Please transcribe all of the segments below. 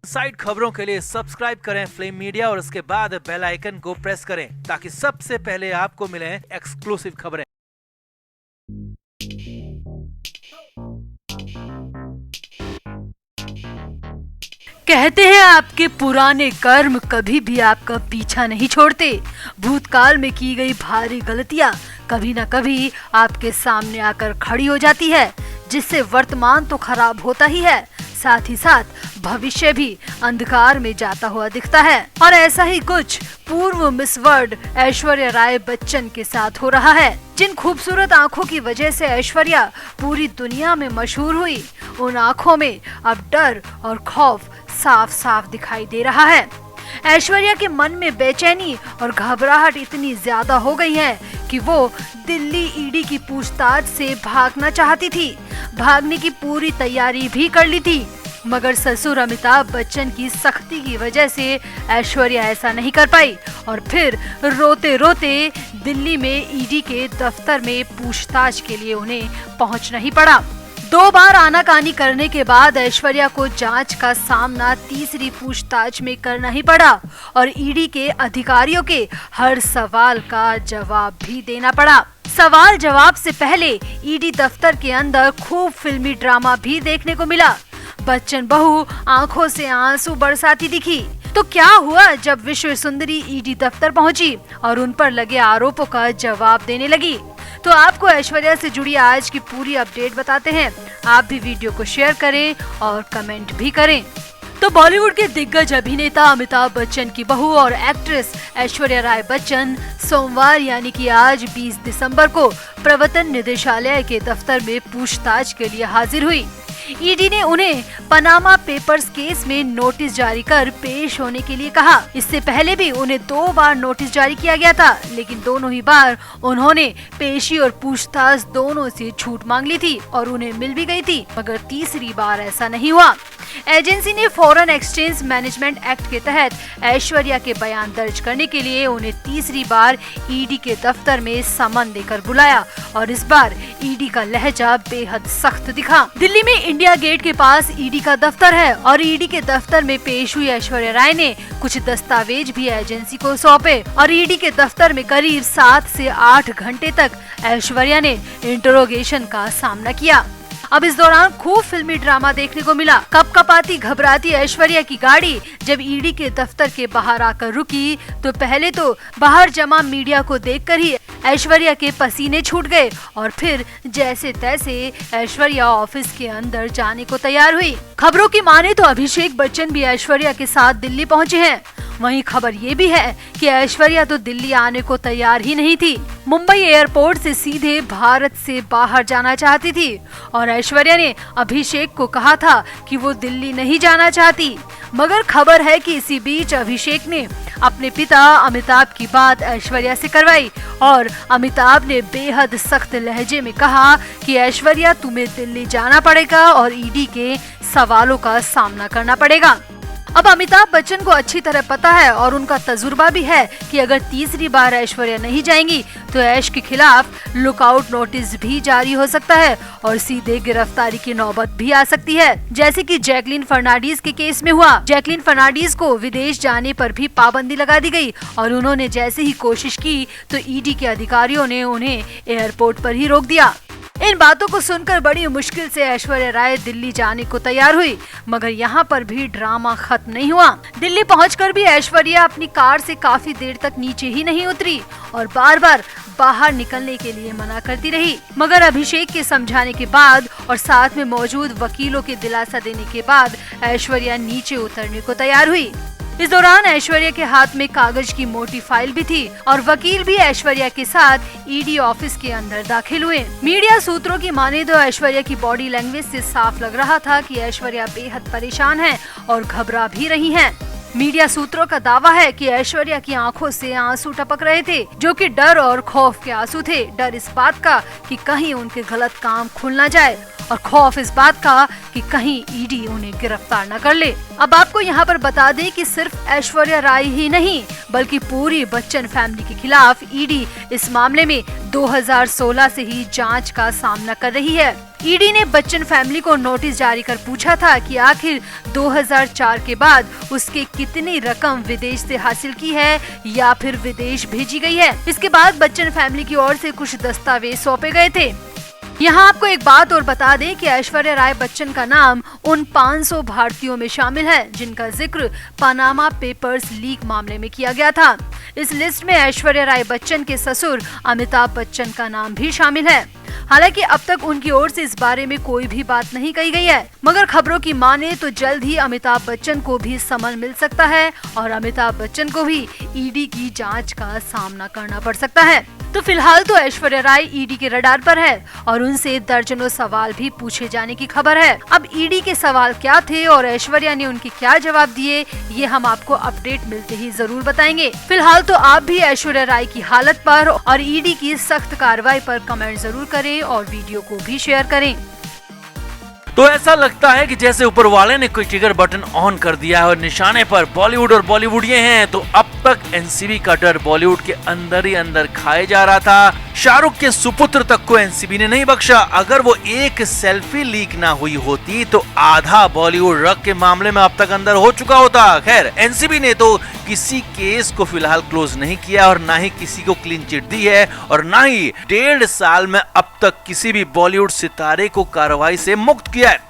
Side खबरों के लिए सब्सक्राइब करें फ्लेम मीडिया और उसके बाद बेल आइकन को प्रेस करें ताकि सबसे पहले आपको मिले एक्सक्लूसिव खबरें। कहते हैं आपके पुराने कर्म कभी भी आपका पीछा नहीं छोड़ते। भूतकाल में की गई भारी गलतियां कभी न कभी आपके सामने आकर खड़ी हो जाती है, जिससे वर्तमान तो खराब होता ही है, साथ ही साथ भविष्य भी अंधकार में जाता हुआ दिखता है। और ऐसा ही कुछ पूर्व मिस वर्ल्ड ऐश्वर्या राय बच्चन के साथ हो रहा है। जिन खूबसूरत आंखों की वजह से ऐश्वर्या पूरी दुनिया में मशहूर हुई, उन आंखों में अब डर और खौफ साफ साफ दिखाई दे रहा है। ऐश्वर्या के मन में बेचैनी और घबराहट इतनी ज्यादा हो गई है कि वो दिल्ली ईडी की पूछताछ से भागना चाहती थी। भागने की पूरी तैयारी भी कर ली थी, मगर ससुर अमिताभ बच्चन की सख्ती की वजह से ऐश्वर्या ऐसा नहीं कर पाई और फिर रोते रोते दिल्ली में ईडी के दफ्तर में पूछताछ के लिए उन्हें पहुंचना ही पड़ा। 2 बार आनाकानी करने के बाद ऐश्वर्या को जांच का सामना तीसरी पूछताछ में करना ही पड़ा और ईडी के अधिकारियों के हर सवाल का जवाब भी देना पड़ा। सवाल जवाब से पहले ईडी दफ्तर के अंदर खूब फिल्मी ड्रामा भी देखने को मिला। बच्चन बहू आंखों से आंसू बरसाती दिखी। तो क्या हुआ जब विश्व सुंदरी ईडी दफ्तर पहुंची और उन पर लगे आरोपों का जवाब देने लगी? तो आपको ऐश्वर्या से जुड़ी आज की पूरी अपडेट बताते हैं। आप भी वीडियो को शेयर करें और कमेंट भी करें। तो बॉलीवुड के दिग्गज अभिनेता अमिताभ बच्चन की बहू और एक्ट्रेस ऐश्वर्या राय बच्चन सोमवार यानी कि आज 20 दिसंबर को प्रवर्तन निदेशालय के दफ्तर में पूछताछ के लिए हाजिर हुई। ईडी ने उन्हें पनामा पेपर्स केस में नोटिस जारी कर पेश होने के लिए कहा। इससे पहले भी उन्हें 2 बार नोटिस जारी किया गया था, लेकिन दोनों ही बार उन्होंने पेशी और पूछताछ दोनों से छूट मांग ली थी और उन्हें मिल भी गई थी, मगर तीसरी बार ऐसा नहीं हुआ। एजेंसी ने फॉरेन एक्सचेंज मैनेजमेंट एक्ट के तहत ऐश्वर्या के बयान दर्ज करने के लिए उन्हें तीसरी बार ईडी के दफ्तर में समन देकर बुलाया और इस बार ईडी का लहजा बेहद सख्त दिखा। दिल्ली में इंडिया गेट के पास ईडी का दफ्तर है और ईडी के दफ्तर में पेश हुई ऐश्वर्या राय ने कुछ दस्तावेज भी एजेंसी को सौंपे और ईडी के दफ्तर में करीब 7 से 8 घंटे तक ऐश्वर्या ने इंटरोगेशन का सामना किया। अब इस दौरान खूब फिल्मी ड्रामा देखने को मिला। कपकपाती घबराती ऐश्वर्या की गाड़ी जब ईडी के दफ्तर के बाहर आकर रुकी तो पहले तो बाहर जमा मीडिया को देखकर ही ऐश्वर्या के पसीने छूट गए और फिर जैसे तैसे ऐश्वर्या ऑफिस के अंदर जाने को तैयार हुई। खबरों की माने तो अभिषेक बच्चन भी ऐश्वर्या के साथ दिल्ली पहुंचे हैं। वहीं खबर ये भी है कि ऐश्वर्या तो दिल्ली आने को तैयार ही नहीं थी। मुंबई एयरपोर्ट से सीधे भारत से बाहर जाना चाहती थी और ऐश्वर्या ने अभिषेक को कहा था कि वो दिल्ली नहीं जाना चाहती। मगर खबर है कि इसी बीच अभिषेक ने अपने पिता अमिताभ की बात ऐश्वर्या से करवाई और अमिताभ ने बेहद सख्त लहजे में कहा कि ऐश्वर्या तुम्हें दिल्ली जाना पड़ेगा और ईडी के सवालों का सामना करना पड़ेगा। अब अमिताभ बच्चन को अच्छी तरह पता है और उनका तजुर्बा भी है कि अगर तीसरी बार ऐश्वर्या नहीं जाएंगी तो ऐश के खिलाफ लुकआउट नोटिस भी जारी हो सकता है और सीधे गिरफ्तारी की नौबत भी आ सकती है, जैसे कि जैकलीन फर्नांडीज के केस में हुआ। जैकलीन फर्नांडीज को विदेश जाने पर भी पाबंदी लगा दी गई और उन्होंने जैसे ही कोशिश की तो ईडी के अधिकारियों ने उन्हें एयरपोर्ट पर ही रोक दिया। इन बातों को सुनकर बड़ी मुश्किल से ऐश्वर्या राय दिल्ली जाने को तैयार हुई, मगर यहाँ पर भी ड्रामा खत्म नहीं हुआ। दिल्ली पहुंचकर भी ऐश्वर्या अपनी कार से काफी देर तक नीचे ही नहीं उतरी और बार बार बाहर निकलने के लिए मना करती रही। मगर अभिषेक के समझाने के बाद और साथ में मौजूद वकीलों के दिलासा देने के बाद ऐश्वर्या नीचे उतरने को तैयार हुई। इस दौरान ऐश्वर्या के हाथ में कागज की मोटी फाइल भी थी और वकील भी ऐश्वर्या के साथ ईडी ऑफिस के अंदर दाखिल हुए। मीडिया सूत्रों की माने तो ऐश्वर्या की बॉडी लैंग्वेज से साफ लग रहा था कि ऐश्वर्या बेहद परेशान है और घबरा भी रही हैं। मीडिया सूत्रों का दावा है कि ऐश्वर्या की आंखों से आंसू टपक रहे थे, जो कि डर और खौफ के आंसू थे। डर इस बात का कि कहीं उनके गलत काम खुल ना जाए और खौफ इस बात का कि कहीं ईडी उन्हें गिरफ्तार न कर ले। अब आपको यहाँ पर बता दें कि सिर्फ ऐश्वर्या राय ही नहीं बल्कि पूरी बच्चन फैमिली के खिलाफ ईडी इस मामले में 2016 से ही जांच का सामना कर रही है। ईडी ने बच्चन फैमिली को नोटिस जारी कर पूछा था कि आखिर 2004 के बाद उसके कितनी रकम विदेश से हासिल की है या फिर विदेश भेजी गई है। इसके बाद बच्चन फैमिली की ओर से कुछ दस्तावेज सौंपे गए थे। यहाँ आपको एक बात और बता दें कि ऐश्वर्या राय बच्चन का नाम उन 500 भारतीयों में शामिल है जिनका जिक्र पनामा पेपर्स लीक मामले में किया गया था। इस लिस्ट में ऐश्वर्या राय बच्चन के ससुर अमिताभ बच्चन का नाम भी शामिल है। हालांकि अब तक उनकी ओर से इस बारे में कोई भी बात नहीं कही गई है, मगर खबरों की माने तो जल्द ही अमिताभ बच्चन को भी समन मिल सकता है और अमिताभ बच्चन को भी ईडी की जांच का सामना करना पड़ सकता है। तो फिलहाल तो ऐश्वर्या राय ईडी के रडार पर है और उनसे दर्जनों सवाल भी पूछे जाने की खबर है। अब ईडी के सवाल क्या थे और ऐश्वर्या ने उनके क्या जवाब दिए, ये हम आपको अपडेट मिलते ही जरूर बताएंगे। फिलहाल तो आप भी ऐश्वर्या राय की हालत पर और ईडी की सख्त कार्रवाई पर कमेंट जरूर करें और वीडियो को भी शेयर करें। तो ऐसा लगता है कि जैसे ऊपर वाले ने कोई ट्रिगर बटन ऑन कर दिया है और निशाने पर बॉलीवुड और बॉलीवुडिये हैं। तो अब तक एनसीबी का डर बॉलीवुड के अंदर ही अंदर खाए जा रहा था। शाहरुख के सुपुत्र तक को एनसीबी ने नहीं बख्शा। अगर वो एक सेल्फी लीक ना हुई होती तो आधा बॉलीवुड रग के मामले में अब तक अंदर हो चुका होता। खैर, एनसीबी ने तो किसी केस को फिलहाल क्लोज नहीं किया और ना ही किसी को क्लीन चिट दी है और ना ही 1.5 साल में अब तक किसी भी बॉलीवुड सितारे को कार्रवाई से मुक्त किया है।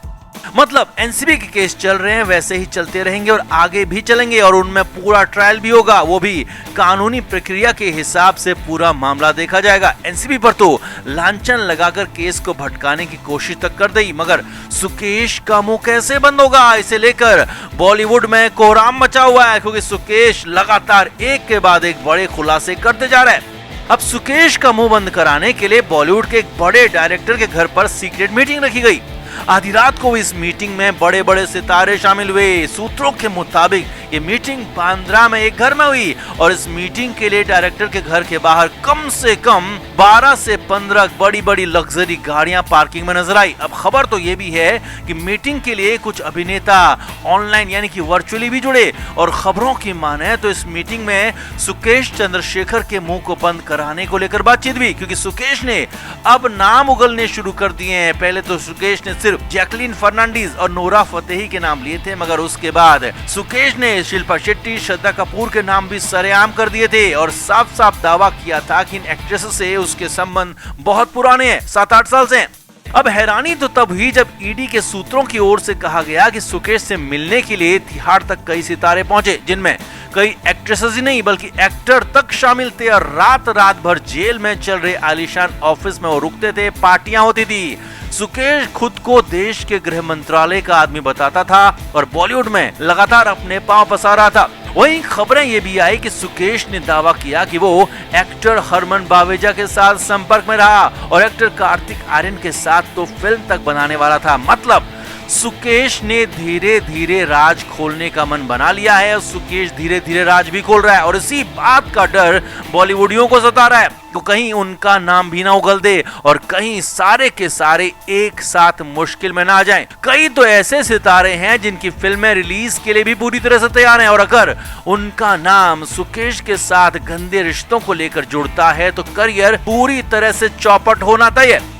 मतलब एनसीबी के केस चल रहे हैं, वैसे ही चलते रहेंगे और आगे भी चलेंगे और उनमें पूरा ट्रायल भी होगा, वो भी कानूनी प्रक्रिया के हिसाब से पूरा मामला देखा जाएगा। एनसीबी पर तो लांछन लगाकर केस को भटकाने की कोशिश तक कर दी, मगर सुकेश का मुंह कैसे बंद होगा, इसे लेकर बॉलीवुड में कोहराम मचा हुआ है, क्योंकि सुकेश लगातार एक के बाद एक बड़े खुलासे करते जा रहे हैं। अब सुकेश का मुंह बंद कराने के लिए बॉलीवुड के एक बड़े डायरेक्टर के घर पर सीक्रेट मीटिंग रखी गई। आधी रात को इस मीटिंग में बड़े बड़े सितारे शामिल हुए। सूत्रों के मुताबिक ये मीटिंग बांद्रा में एक घर में हुई और इस मीटिंग के लिए डायरेक्टर के घर के बाहर कम से कम 12 से 15 बड़ी बड़ी लग्जरी गाड़ियां पार्किंग में नजर आई। अब खबर तो ये भी है कि मीटिंग के लिए कुछ अभिनेता ऑनलाइन यानी कि वर्चुअली भी जुड़े और खबरों की माने तो इस मीटिंग में सुकेश चंद्रशेखर के मुंह को बंद कराने को लेकर बातचीत हुई, क्योंकि सुकेश ने अब नाम उगलने शुरू कर दिए हैं। पहले तो सुकेश ने सिर्फ जैकलीन फर्नांडीज और नोरा फतेही के नाम लिए थे, मगर उसके बाद सुकेश ने शिल्पा शेट्टी, श्रद्धा कपूर के नाम भी सरेआम कर दिए थे और साफ साफ दावा किया था कि इन एक्ट्रेसेस से उसके संबंध बहुत पुराने हैं, 7-8 साल से हैं। अब हैरानी तो तब हुई जब ईडी के सूत्रों की ओर से कहा गया कि सुकेश से मिलने के लिए तिहाड़ तक कई सितारे पहुंचे, जिनमें कई एक्ट्रेसेस ही नहीं बल्कि एक्टर तक शामिल थे और रात भर जेल में चल रहे आलीशान ऑफिस में वो रुकते थे, पार्टियां होती थी। सुकेश खुद को देश के गृह मंत्रालय का आदमी बताता था और बॉलीवुड में लगातार अपने पांव पसार रहा था। वहीं खबरें ये भी आई कि सुकेश ने दावा किया कि वो एक्टर हरमन बावेजा के साथ संपर्क में रहा और एक्टर कार्तिक आर्यन के साथ तो फिल्म तक बनाने वाला था। मतलब सुकेश ने धीरे धीरे राज खोलने का मन बना लिया है और सुकेश धीरे धीरे राज भी खोल रहा है और इसी बात का डर बॉलीवुडियों को सता रहा है तो कहीं उनका नाम भी ना उगल दे और कहीं सारे के सारे एक साथ मुश्किल में ना आ जाएं। कई तो ऐसे सितारे हैं जिनकी फिल्में रिलीज के लिए भी पूरी तरह से तैयार हैं और अगर उनका नाम सुकेश के साथ गंदे रिश्तों को लेकर जुड़ता है तो करियर पूरी तरह से चौपट होना तय है।